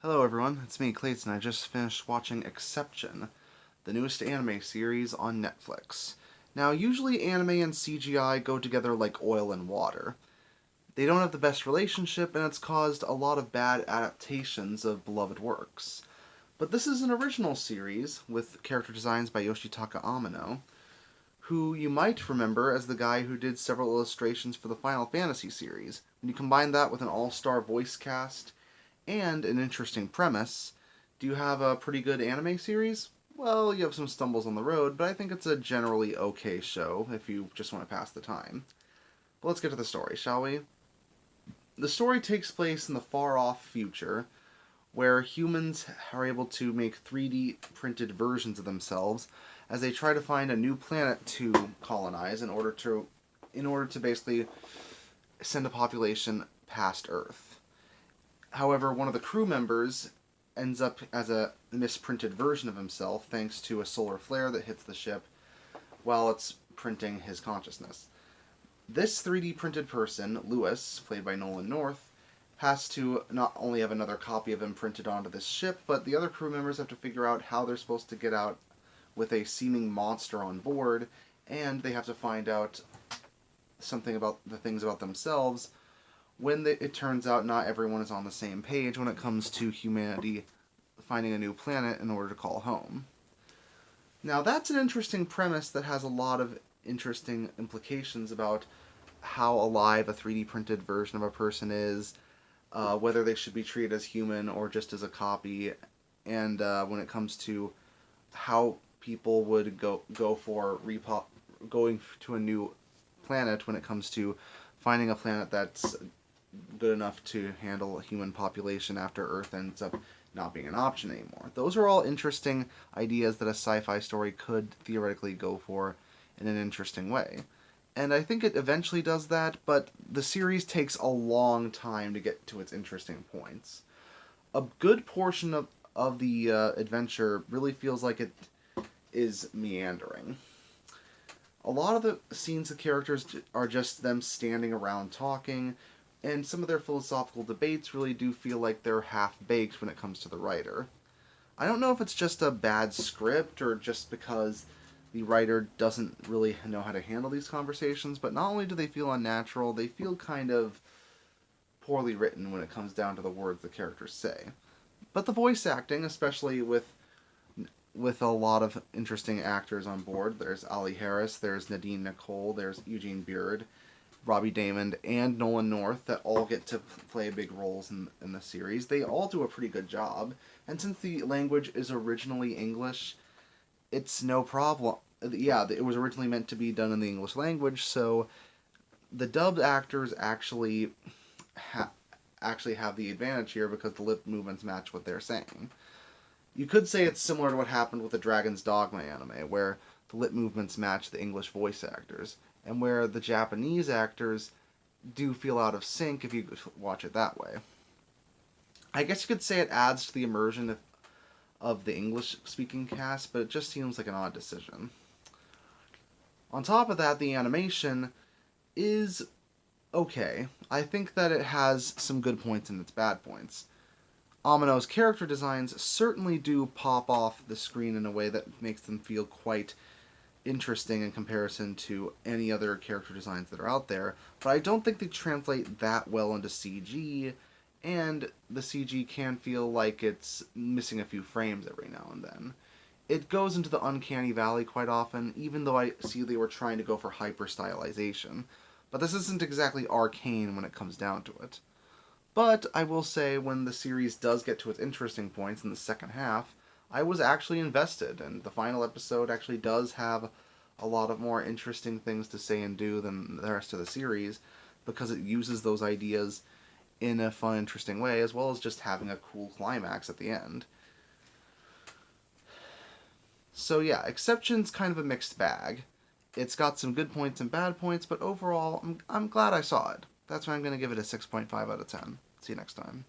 Hello everyone, it's me, Clayton. I just finished watching Exception, the newest anime series on Netflix. Now, usually anime and CGI go together like oil and water. They don't have the best relationship, and it's caused a lot of bad adaptations of beloved works. But this is an original series with character designs by Yoshitaka Amano, who you might remember as the guy who did several illustrations for the Final Fantasy series. When you combine that with an all-star voice cast and an interesting premise, do you have a pretty good anime series? Well, you have some stumbles on the road, but I think it's a generally okay show if you just want to pass the time. But let's get to the story, shall we? The story takes place in the far off future, where humans are able to make 3D printed versions of themselves as they try to find a new planet to colonize in order to basically send a population past Earth. However, one of the crew members ends up as a misprinted version of himself thanks to a solar flare that hits the ship while it's printing his consciousness. This 3D printed person, Lewis, played by Nolan North, has to not only have another copy of him printed onto this ship, but the other crew members have to figure out how they're supposed to get out with a seeming monster on board, and they have to find out something about the things about themselves it turns out not everyone is on the same page when it comes to humanity finding a new planet in order to call home. Now, that's an interesting premise that has a lot of interesting implications about how alive a 3D printed version of a person is, whether they should be treated as human or just as a copy, and when it comes to how people would go for going to a new planet when it comes to finding a planet that's good enough to handle a human population after Earth ends up not being an option anymore. Those are all interesting ideas that a sci-fi story could theoretically go for in an interesting way. And I think it eventually does that, but the series takes a long time to get to its interesting points. A good portion of the adventure really feels like it is meandering. A lot of the scenes of characters are just them standing around talking, and some of their philosophical debates really do feel like they're half-baked when it comes to the writer. I don't know if it's just a bad script or just because the writer doesn't really know how to handle these conversations, but not only do they feel unnatural, they feel kind of poorly written when it comes down to the words the characters say. But the voice acting, especially with a lot of interesting actors on board. There's Ali Harris, there's Nadine Nicole, there's Eugene Beard, Robbie Damon, and Nolan North that all get to play big roles in the series. They all do a pretty good job, and since the language is originally English, it's no problem. Yeah, it was originally meant to be done in the English language, so the dubbed actors actually have the advantage here because the lip movements match what they're saying. You could say it's similar to what happened with the Dragon's Dogma anime, where the lip movements match the English voice actors, and where the Japanese actors do feel out of sync if you watch it that way. I guess you could say it adds to the immersion of the English speaking cast, but it just seems like an odd decision. On top of that, the animation is okay. I think that it has some good points and its bad points. Amano's character designs certainly do pop off the screen in a way that makes them feel quite interesting in comparison to any other character designs that are out there, but I don't think they translate that well into CG, and the CG can feel like it's missing a few frames every now and then. It goes into the uncanny valley quite often, even though I see they were trying to go for hyper stylization, but this isn't exactly arcane when it comes down to it. But I will say, when the series does get to its interesting points in the second half, I was actually invested, and the final episode actually does have a lot of more interesting things to say and do than the rest of the series, because it uses those ideas in a fun, interesting way, as well as just having a cool climax at the end. So yeah, Exception's kind of a mixed bag. It's got some good points and bad points, but overall, I'm glad I saw it. That's why I'm going to give it a 6.5 out of 10. See you next time.